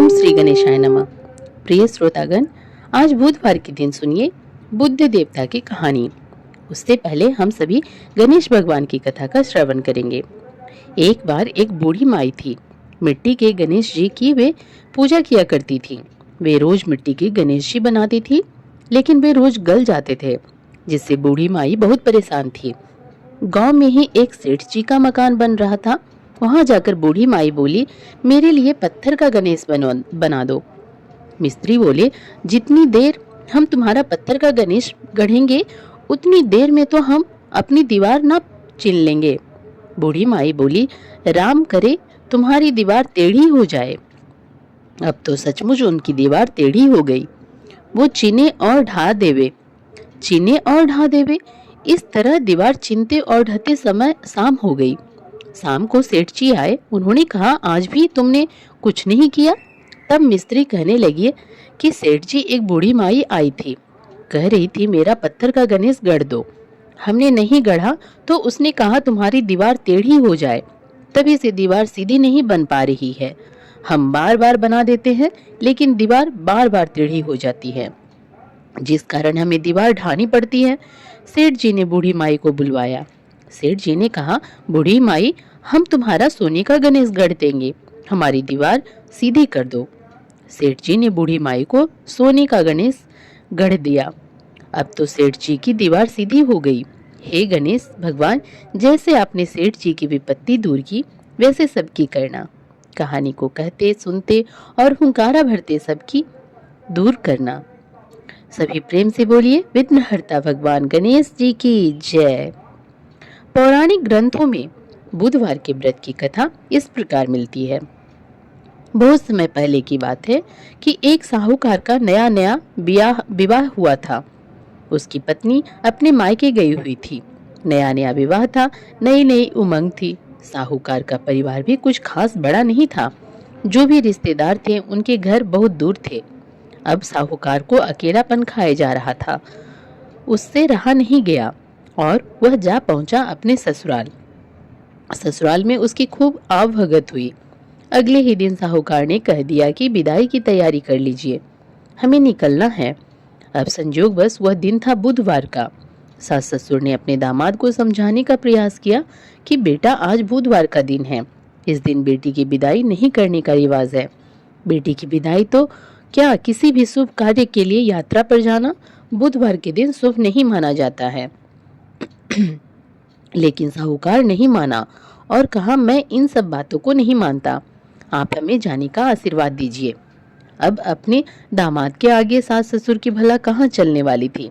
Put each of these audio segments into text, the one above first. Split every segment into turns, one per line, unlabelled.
ओम श्री गणेशाय नमः। प्रिय श्रोतागण, आज बुधवार के दिन सुनिए बुद्ध देवता की कहानी। उससे पहले हम सभी गणेश भगवान की कथा का श्रवण करेंगे। एक बार एक बूढ़ी माई थी। मिट्टी के गणेश जी की वे पूजा किया करती थी। वे रोज मिट्टी के गणेश जी बनाती थी, लेकिन वे रोज गल जाते थे, जिससे बूढ़ी माई बहुत परेशान थी। गांव में ही एक सेठ जी का मकान बन रहा था। वहां जाकर बूढ़ी माई बोली, मेरे लिए पत्थर का गणेश बना दो। मिस्त्री बोले, जितनी देर हम तुम्हारा पत्थर का गणेश गढ़ेंगे, उतनी देर में तो हम अपनी दीवार ना चिन लेंगे। बूढ़ी माई बोली, राम करे तुम्हारी दीवार टेढ़ी हो जाए। अब तो सचमुच उनकी दीवार टेढ़ी हो गई। वो चीने और ढा देवे। इस तरह दीवार चिनते और ढहते समय शाम हो गई। शाम को सेठ जी आए। उन्होंने कहा, आज भी तुमने कुछ नहीं किया। तब मिस्त्री कहने लगी कि सेठ जी, एक बूढ़ी माई आई थी, कह रही थी मेरा पत्थर का गणेश गढ़ दो। हमने नहीं गढ़ा तो उसने कहा तुम्हारी दीवार टेढ़ी हो जाए, तभी से दीवार सीधी नहीं बन पा रही है। हम बार बार बना देते हैं, लेकिन दीवार बार बार टेढ़ी हो जाती है, जिस कारण हमें दीवार ढानी पड़ती है। सेठ जी ने बूढ़ी माई को बुलवाया। सेठ जी ने कहा, बूढ़ी माई, हम तुम्हारा सोने का गणेश गढ़ देंगे, हमारी दीवार सीधी कर दो। सेठ जी ने बूढ़ी माई को सोने का गणेश गढ़ दिया। अब तो सेठ जी की दीवार सीधी हो गई। हे गणेश भगवान, जैसे आपने सेठ जी की विपत्ति दूर की, वैसे सबकी करना। कहानी को कहते, सुनते और हुंकारा भरते सबकी दूर करना। सभी प्रेम से बोलिए, विघ्नहर्ता भगवान गणेश जी की जय। पौराणिक ग्रंथों में बुधवार के व्रत की कथा इस प्रकार मिलती है। बहुत समय पहले की बात है कि एक साहूकार का नया नया विवाह हुआ था। उसकी पत्नी अपने मायके गई हुई थी। नया नया विवाह था, नई नई उमंग थी। साहूकार का परिवार भी कुछ खास बड़ा नहीं था। जो भी रिश्तेदार थे, उनके घर बहुत दूर थे। अब साहूकार को अकेलापन खाए जा रहा था। उससे रहा नहीं गया और वह जा पहुंचा अपने ससुराल। ससुराल में उसकी खूब आवभगत हुई। अगले ही दिन साहूकार ने कह दिया कि विदाई की तैयारी कर लीजिए, हमें निकलना है। अब संजोगवश वह दिन था बुधवार का। सास ससुर ने अपने दामाद को समझाने का प्रयास किया कि बेटा, आज बुधवार का दिन है, इस दिन बेटी की विदाई नहीं करने का रिवाज है। बेटी की विदाई तो क्या, किसी भी शुभ कार्य के लिए यात्रा पर जाना बुधवार के दिन शुभ नहीं माना जाता है। लेकिन साहूकार नहीं माना और कहा, मैं इन सब बातों को नहीं मानता, आप हमें जाने का आशीर्वाद दीजिए। अब अपने दामाद के आगे सास ससुर की भला कहाँ चलने वाली थी।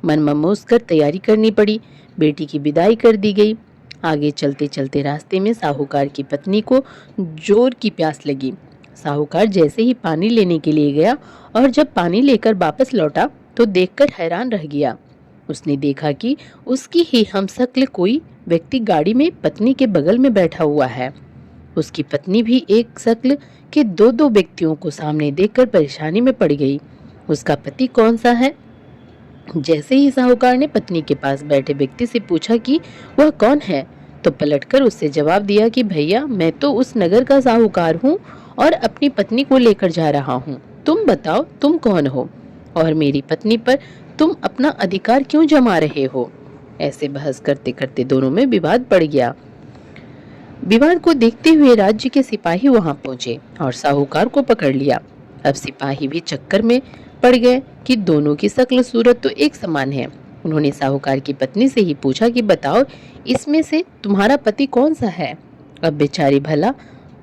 मन ममोस कर तैयारी करनी पड़ी। बेटी की विदाई कर दी गई। आगे चलते चलते रास्ते में साहूकार की पत्नी को जोर की प्यास लगी। साहूकार जैसे ही पानी लेने के लिए गया और जब पानी लेकर वापस लौटा तो देखकर हैरान रह गया। उसने देखा कि उसकी ही हमशक्ल कोई व्यक्ति गाड़ी में पत्नी के बगल में बैठा हुआ है। उसकी पत्नी भी एक शक्ल के दो दो व्यक्तियों को सामने देखकर परेशानी में पड़ गई। उसका पति कौन सा है? जैसे ही साहूकार ने पत्नी के पास बैठे व्यक्ति से पूछा कि वह कौन है, तो पलटकर उससे जवाब दिया कि भैया, मैं तो उस नगर का साहूकार हूँ और अपनी पत्नी को लेकर जा रहा हूँ। तुम बताओ, तुम कौन हो और मेरी पत्नी पर तुम अपना अधिकार क्यों जमा रहे हो? ऐसे बहस करते करते दोनों में विवाद बढ़ गया। विवाद को देखते हुए राज्य के सिपाही वहां पहुंचे और साहूकार को पकड़ लिया। अब सिपाही भी चक्कर में पड़ गए कि दोनों की शक्ल सूरत तो एक समान है। उन्होंने साहूकार की पत्नी से ही पूछा कि बताओ, इसमें से तुम्हारा पति कौन सा है? अब बेचारी भला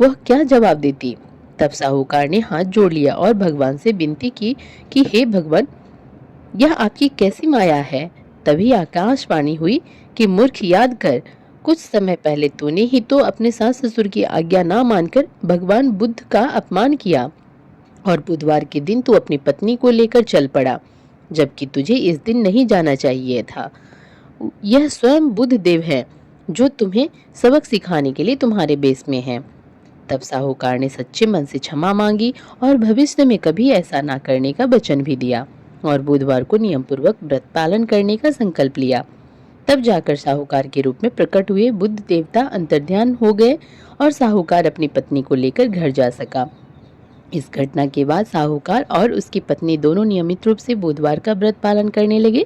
वह क्या जवाब देती। तब साहूकार ने हाथ जोड़ लिया और भगवान से विनती की कि हे भगवान, यह आपकी कैसी माया है? तभी आकाशवाणी हुई कि मूर्ख, याद कर, कुछ समय पहले तूने ही तो अपने सास ससुर की आज्ञा ना मानकर भगवान बुद्ध का अपमान किया और बुधवार के दिन तू अपनी पत्नी को लेकर चल पड़ा, जबकि तुझे इस दिन नहीं जाना चाहिए था। यह स्वयं बुद्ध देव है जो तुम्हें सबक सिखाने के लिए तुम्हारे बेस में है। तब साहूकार ने सच्चे मन से क्षमा मांगी और भविष्य में कभी ऐसा ना करने का वचन भी दिया और बुधवार को नियम पूर्वक व्रत पालन करने का संकल्प लिया। तब जाकर साहूकार के रूप में प्रकट हुए बुद्ध देवता अंतर्ध्यान हो गए और साहूकार अपनी पत्नी को लेकर घर जा सका। इस घटना के बाद साहूकार और उसकी पत्नी दोनों नियमित रूप से बुधवार का व्रत पालन करने लगे।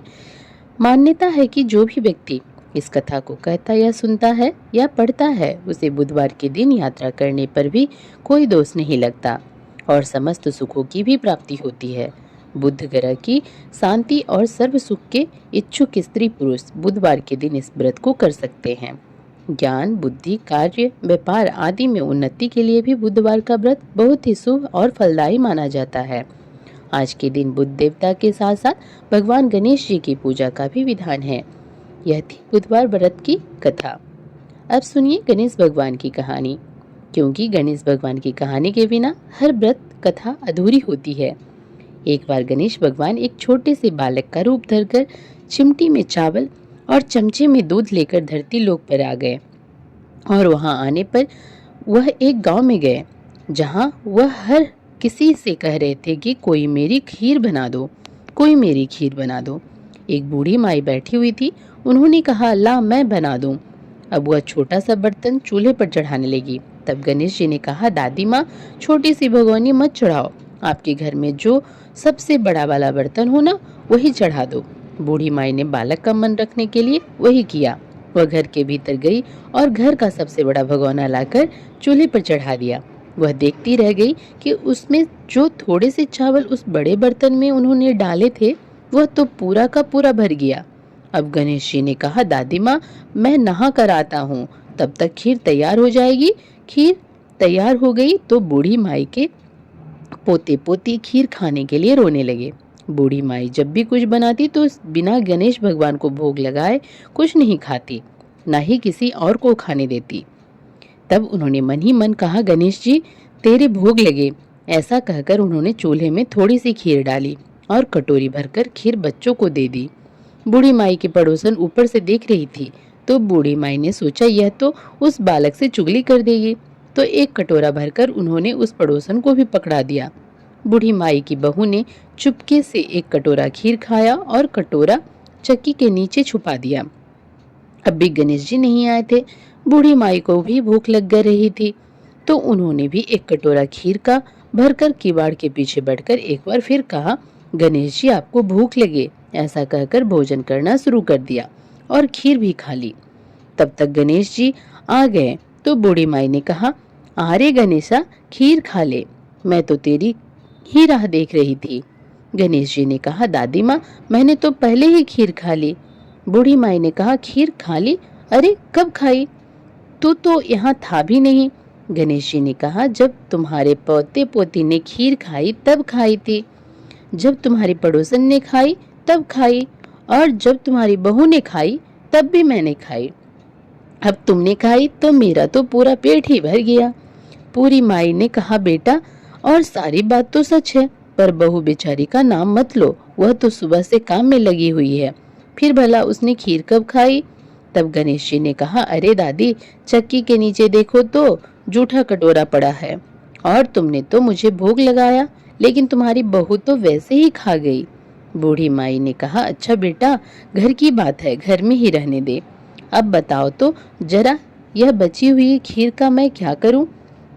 मान्यता है कि जो भी व्यक्ति इस कथा को कहता या सुनता है या पढ़ता है, उसे बुधवार के दिन यात्रा करने पर भी कोई दोष नहीं लगता और समस्त सुखों की भी प्राप्ति होती है। बुध ग्रह की शांति और सर्व सुख के इच्छुक स्त्री पुरुष बुधवार के दिन इस व्रत को कर सकते हैं। ज्ञान, बुद्धि, कार्य, व्यापार आदि में उन्नति के लिए भी बुधवार का व्रत बहुत ही शुभ और फलदायी माना जाता है। आज के दिन बुध देवता के साथ साथ भगवान गणेश जी की पूजा का भी विधान है। यह थी बुधवार व्रत की कथा। अब सुनिए गणेश भगवान की कहानी, क्योंकि गणेश भगवान की कहानी के बिना हर व्रत कथा अधूरी होती है। एक बार गणेश भगवान एक छोटे से बालक का रूप धरकर चिमटी में चावल और चमचे में दूध लेकर धरती लोक पर आ गए और वहां आने पर वह एक गांव में गए जहां वह हर किसी से कह रहे थे कि कोई मेरी खीर बना दो, कोई मेरी खीर बना दो। एक बूढ़ी माई बैठी हुई थी, उन्होंने कहा ला मैं बना दूं। अब वह छोटा सा बर्तन चूल्हे पर चढ़ाने लगी। तब गणेश जी ने कहा दादी माँ, छोटी सी भगोनी मत चढ़ाओ, आपके घर में जो सबसे बड़ा वाला बर्तन हो ना वही चढ़ा दो। बूढ़ी माई ने बालक का मन रखने के लिए वही किया। वह घर के भीतर गई और घर का सबसे बड़ा भगोना लाकर चूल्हे पर चढ़ा दिया। वह देखती रह गई कि उसमें जो थोड़े से चावल उस बड़े बर्तन में उन्होंने डाले थे वह तो पूरा का पूरा भर गया। अब गणेश जी ने कहा दादी माँ, मैं नहा कर आता हूँ, तब तक खीर तैयार हो जाएगी। खीर तैयार हो गई तो बूढ़ी माई के पोते पोती खीर खाने के लिए रोने लगे। बूढ़ी माई जब भी कुछ बनाती तो बिना गणेश भगवान को भोग लगाए कुछ नहीं खाती, ना ही किसी और को खाने देती। तब उन्होंने मन ही मन कहा गणेश जी तेरे भोग लगे। ऐसा कहकर उन्होंने चूल्हे में थोड़ी सी खीर डाली और कटोरी भरकर खीर बच्चों को दे दी। बूढ़ी माई की पड़ोसन ऊपर से देख रही थी तो बूढ़ी माई ने सोचा यह तो उस बालक से चुगली कर देगी, तो एक कटोरा भरकर उन्होंने उस पड़ोसन को भी पकड़ा दिया। बूढ़ी माई की बहू ने चुपके से एक कटोरा खीर खाया और कटोरा चक्की के नीचे छुपा दिया। अब भी गणेश जी नहीं आए थे। बूढ़ी माई को भी भूख लग रही थी, तो उन्होंने भी एक कटोरा खीर का भरकर किवाड़ के पीछे बैठकर एक बार फिर कहा गणेश जी आपको भूख लगे। ऐसा कहकर भोजन करना शुरू कर दिया और खीर भी खा ली। तब तक गणेश जी आ गए तो बूढ़ी माई ने कहा अरे गणेशा खीर खा ले, मैं तो तेरी ही राह देख रही थी। गणेश जी ने कहा दादी माँ, मैंने तो पहले ही खीर खा ली। बूढ़ी माई ने कहा खीर खा ली? अरे कब खाई? तू तो यहाँ था भी नहीं। गणेश जी ने कहा जब तुम्हारे पोते पोती ने खीर खाई तब खाई थी, जब तुम्हारे पड़ोसन ने खाई तब खाई, और जब तुम्हारी बहू ने खाई तब भी मैंने खाई। अब तुमने खाई तो मेरा तो पूरा पेट ही भर गया। पूरी माई ने कहा बेटा, और सारी बात तो सच है, पर बहू बेचारी का नाम मत लो, वह तो सुबह से काम में लगी हुई है, फिर भला उसने खीर कब खाई? तब गणेश जी ने कहा अरे दादी, चक्की के नीचे देखो तो जूठा कटोरा पड़ा है, और तुमने तो मुझे भोग लगाया, लेकिन तुम्हारी बहू तो वैसे ही खा गई। बूढ़ी माई ने कहा अच्छा बेटा, घर की बात है, घर में ही रहने दे। अब बताओ तो जरा, यह बची हुई खीर का मैं क्या करूं?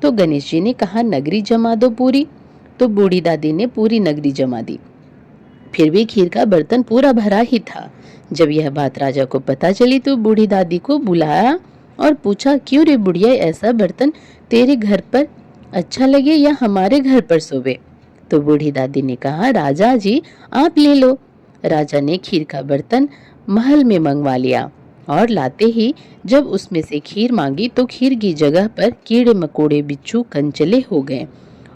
तो गणेश जी ने कहा नगरी जमा दो पूरी। तो बूढ़ी दादी ने पूरी नगरी जमा दी, फिर भी खीर का बर्तन पूरा भरा ही था। जब यह बात राजा को पता चली तो बूढ़ी दादी को बुलाया और पूछा क्यों रे बुढ़िया, ऐसा बर्तन तेरे घर पर अच्छा लगे या हमारे घर पर सोवे? तो बूढ़ी दादी ने कहा राजा जी आप ले लो। राजा ने खीर का बर्तन महल में मंगवा लिया और लाते ही जब उसमें से खीर मांगी तो खीर की जगह पर कीड़े मकोड़े बिच्छू कंचले हो गए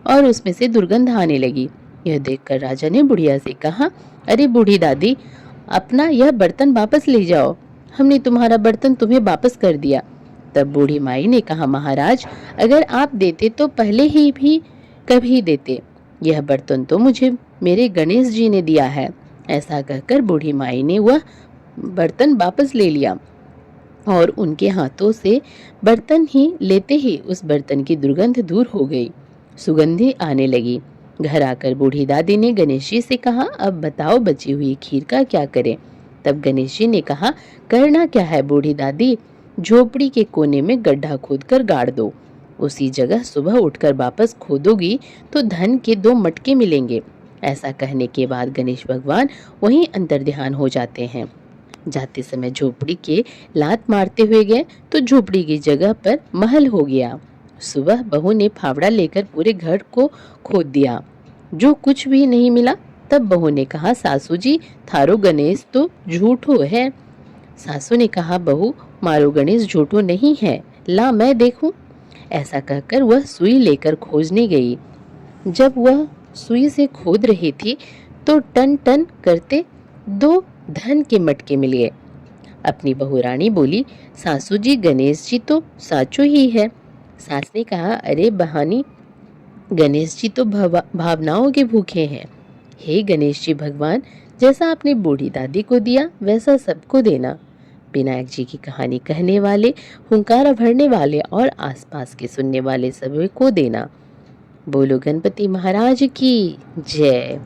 और उसमें से दुर्गंध आने लगी। यह देखकर राजा ने बुढ़िया से कहा अरे बूढ़ी दादी, अपना यह बर्तन वापस ले जाओ, हमने तुम्हारा बर्तन तुम्हें वापस कर दिया। तब बूढ़ी माई ने कहा महाराज, अगर आप देते तो पहले ही भी कभी देते, यह बर्तन तो मुझे मेरे गणेश जी ने दिया है। ऐसा कहकर बूढ़ी माई ने वह बर्तन वापस ले लिया और उनके हाथों से बर्तन ही लेते ही उस बर्तन की दुर्गंध दूर हो गई, सुगंधी आने लगी। घर आकर बूढ़ी दादी ने गणेश जी से कहा अब बताओ बची हुई खीर का क्या करें? तब गणेश जी ने कहा करना क्या है बूढ़ी दादी, झोपड़ी के कोने में गड्ढा खोदकर गाड़ दो, उसी जगह सुबह उठकर वापस खोदोगी तो धन के 2 मटके मिलेंगे। ऐसा कहने के बाद गणेश भगवान वहीं अंतर्ध्यान हो जाते हैं। जाते समय झोपड़ी के लात मारते हुए गए तो झोपड़ी की जगह पर महल हो गया। सुबह बहू ने फावड़ा लेकर पूरे घर को खोद दिया, जो कुछ भी नहीं मिला। तब बहू ने कहा, सासू जी थारो गणेश तो झूठो है। सासू ने कहा, बहू मारो गणेश झूठो नहीं है, ला मैं देखूं। ऐसा कहकर वह सुई लेकर खोजने गई। जब वह सुई से खोद रही थी तो टन टन करते 2 धन के मटके मिल गए। अपनी बहू रानी बोली, सासू जी गणेश जी तो साचो ही है। सास ने कहा, अरे बहानी, गणेश जी तो भावनाओं के भूखे हैं। हे गणेश जी भगवान, जैसा आपने बूढ़ी दादी को दिया वैसा सबको देना। विनायक जी की कहानी कहने वाले, हुंकारा भरने वाले और आसपास के सुनने वाले सभी को देना। बोलो गणपति महाराज की जय।